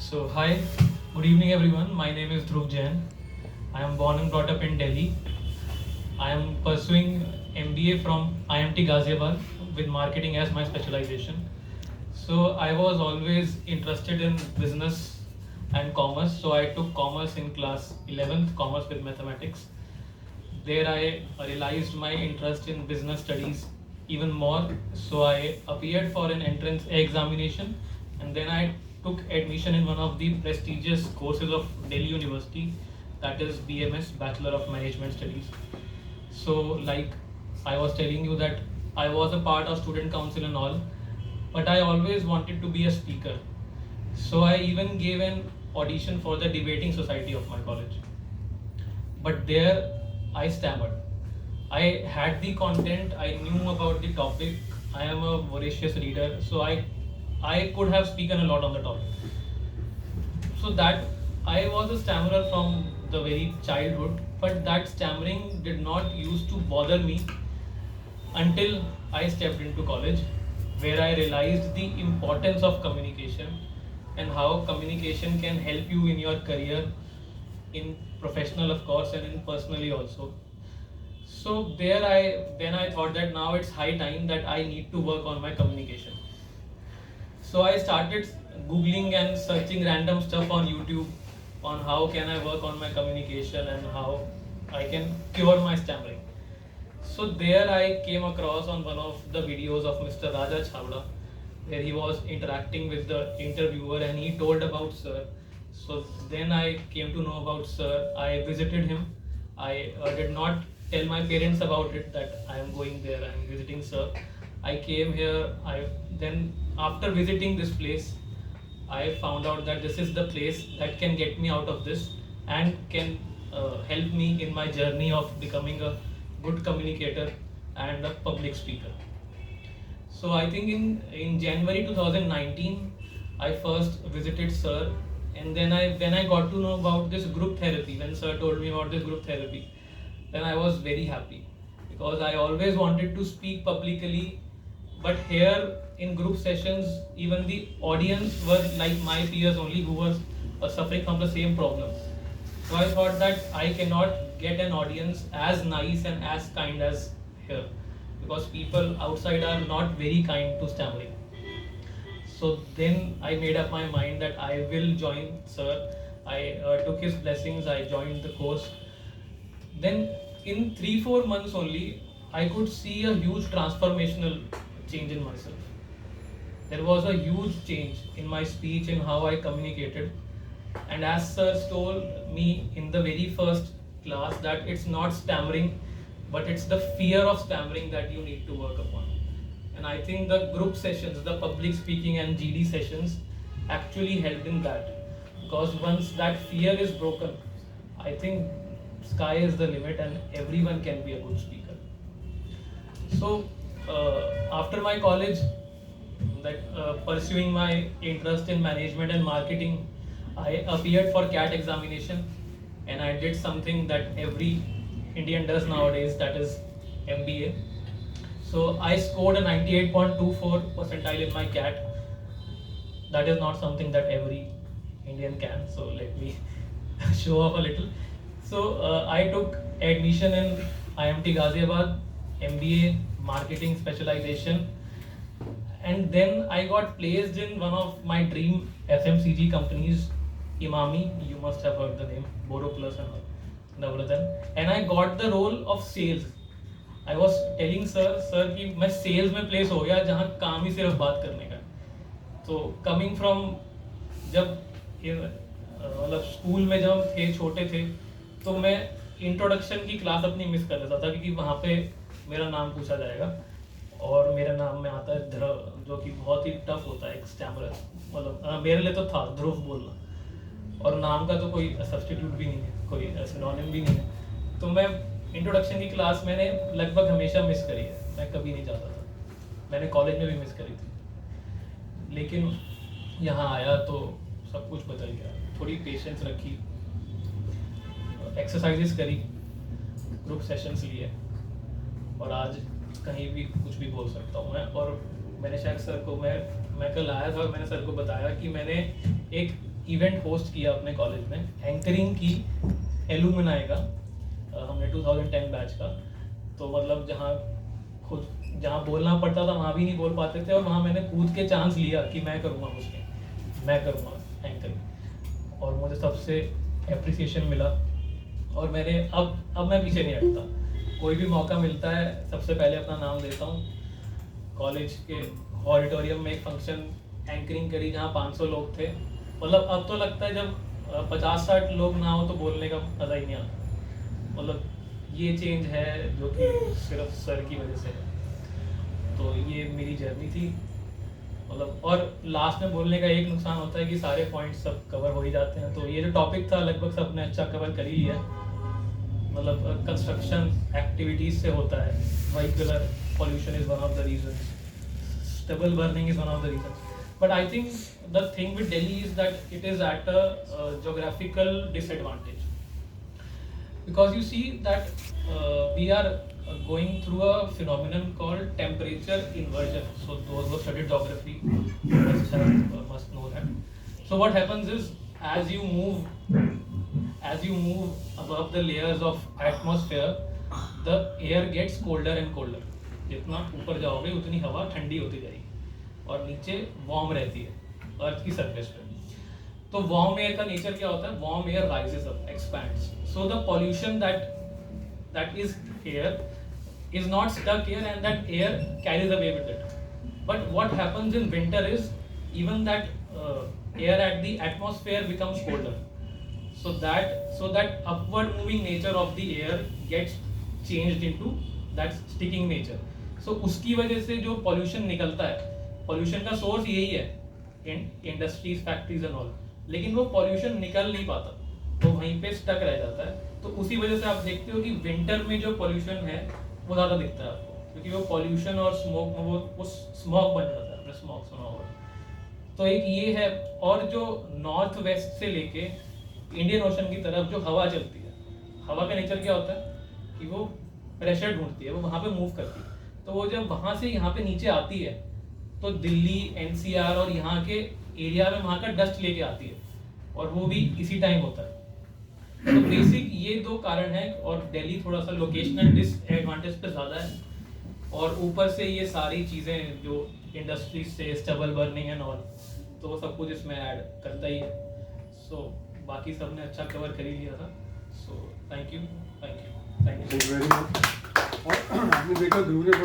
So, hi, good evening everyone. My name is Dhruv Jain. I am born and brought up in Delhi. I am pursuing MBA from IMT Ghaziabad with marketing as my specialization. So, I was always interested in business and commerce. So, I took commerce in class 11th, commerce with mathematics. There, I realized my interest in business studies even more. So, I appeared for an entrance examination and then I took admission in one of the prestigious courses of Delhi University, that is BMS, Bachelor of Management Studies. So, like I was telling you that I was a part of student council and all, but I always wanted to be a speaker. So, I even gave an audition for the debating society of my college. But there I stammered. I had the content, I knew about the topic, I am a voracious reader, so I could have spoken a lot on the topic. So that I was a stammerer from the very childhood, but that stammering did not used to bother me until I stepped into college, where I realized the importance of communication and how communication can help you in your career, in professional of course, and in personally also. So there then I thought that now it's high time that I need to work on my communication. So I started googling and searching random stuff on YouTube on how can I work on my communication and how I can cure my stammering. So there I came across on one of the videos of Mr. Raja Chhavda, where he was interacting with the interviewer and he told about Sir. So then I came to know about Sir. I visited him. I did not tell my parents about it that I am going there, I am visiting Sir. I came here. I then after visiting this place, I found out that this is the place that can get me out of this and can help me in my journey of becoming a good communicator and a public speaker. So I think in January 2019, I first visited Sir, and then when I got to know about this group therapy, when Sir told me about this group therapy, then I was very happy because I always wanted to speak publicly, but here in group sessions, even the audience were like my peers only who were suffering from the same problem. So I thought that I cannot get an audience as nice and as kind as here because people outside are not very kind to stammering. So then I made up my mind that I will join Sir. I took his blessings, I joined the course. Then in 3-4 months only, I could see a huge transformational change in myself. There was a huge change in my speech and how I communicated. And as Sir told me in the very first class that it's not stammering, but it's the fear of stammering that you need to work upon. And I think the group sessions, the public speaking and GD sessions actually helped in that. Because once that fear is broken, I think sky is the limit and everyone can be a good speaker. So after my college, pursuing my interest in management and marketing, I appeared for CAT examination and I did something that every Indian does nowadays, that is MBA. So I scored a 98.24 percentile in my CAT. That is not something that every Indian can. So let me show off a little. So I took admission in IMT Ghaziabad, MBA marketing specialization, and then I got placed in one of my dream FMCG companies, Imami. You must have heard the name, Boro Plus and all. And I got the role of sales. I was telling sir कि मैं sales में place हो गया जहाँ काम ही सिर्फ बात करने का. तो coming from जब मतलब स्कूल में जब हम थे छोटे थे तो मैं इंट्रोडक्शन की क्लास अपनी मिस कर देता था क्योंकि वहाँ पे मेरा नाम पूछा जाएगा और मेरे नाम में आता है ध्रुव, जो कि बहुत ही टफ होता है एक स्टैमरर. मतलब मेरे लिए तो था ध्रुव बोलना और नाम का तो कोई सब्स्टिट्यूट भी नहीं है, कोई सिनोनिम भी नहीं है. तो मैं इंट्रोडक्शन की क्लास मैंने लगभग हमेशा मिस करी है, मैं कभी नहीं जाता था. मैंने कॉलेज में भी मिस करी थी, लेकिन यहाँ आया तो सब कुछ बदल गया. थोड़ी पेशेंस रखी, एक्सरसाइजेस करी, ग्रुप सेशंस लिए और आज कहीं भी कुछ भी बोल सकता हूँ मैं. और मैंने शायद सर को मैं कल आया था और मैंने सर को बताया कि मैंने एक इवेंट होस्ट किया अपने कॉलेज में, एंकरिंग की एलुमनाई का, हमने 2010 बैच का। तो मतलब जहाँ बोलना पड़ता था वहाँ भी नहीं बोल पाते थे, और वहाँ मैंने कूद के चांस लिया कि मैं करूँगा उसमें, मैं करूँगा एंकरिंग, और मुझे सबसे एप्रिसिएशन मिला। और मैंने अब मैं पीछे नहीं हटता, कोई भी मौका मिलता है सबसे पहले अपना नाम देता हूँ। कॉलेज के ऑडिटोरियम में एक फंक्शन एंकरिंग करी जहाँ 500 लोग थे। मतलब अब तो लगता है जब 50-60 लोग ना हो तो बोलने का मज़ा ही नहीं आता। मतलब ये चेंज है जो कि सिर्फ सर की वजह से है। तो ये मेरी जर्नी थी। मतलब और लास्ट में बोलने का एक नुकसान होता है कि सारे पॉइंट्स सब कवर हो ही जाते हैं। तो ये जो टॉपिक था लगभग सबने अच्छा कवर कर ही लिया। मतलब कंस्ट्रक्शन एक्टिविटीज से होता है, vehicular pollution is one of the reasons, stubble burning is one of the reasons, but I think the thing with Delhi is that it is at a geographical disadvantage, because you see that we are going through a phenomenon called temperature inversion. So those who studied geography must know that. So what happens is, as you move above the layers of atmosphere, the air gets colder and colder. जितना ऊपर जाओगे उतनी हवा ठंडी होती जाएगी, और नीचे वार्म रहती है अर्थ की सरफेस पे। तो वार्म एयर का नेचर क्या होता है? Warm air rises up, expands, so the pollution that is here is not stuck here, and that air carries away with it. But what happens in winter is, even that air at the atmosphere becomes colder, so that upward moving nature of the air gets changed into that sticking nature. So उसकी वजह से जो pollution निकलता है, pollution का source यही है, industries, factories and all, लेकिन वो pollution निकल नहीं पाता, तो वहीं पे स्टक रह जाता है। तो उसी वजह से आप देखते हो कि विंटर में जो pollution है वो ज़्यादा दिखता है आपको, क्योंकि वो पॉल्यूशन और स्मोक में वो स्मॉग बन जाता है, आपने स्मॉग सुना होगा। तो एक ये है। और जो नॉर्थ वेस्ट से लेके इंडियन ओशन की तरफ जो हवा चलती है, हवा का नेचर क्या होता है कि वो प्रेशर ढूंढती है, वो वहाँ पे मूव करती है। तो वो जब वहाँ से यहाँ पे नीचे आती है तो दिल्ली, एनसीआर और यहाँ के एरिया में वहाँ का डस्ट लेके आती है, और वो भी इसी टाइम होता है। तो बेसिक ये दो कारण हैं, और दिल्ली थोड़ा सा लोकेशनल डिसएडवांटेज पे ज़्यादा है, और ऊपर से ये सारी चीज़ें जो इंडस्ट्रीज से स्टबल बर्निंग एंड ऑल, तो वो सब कुछ इसमें ऐड करता ही है। सो बाकी सब ने अच्छा कवर कर ही लिया था। So thank you very much. और आपने देखा ध्रुव ने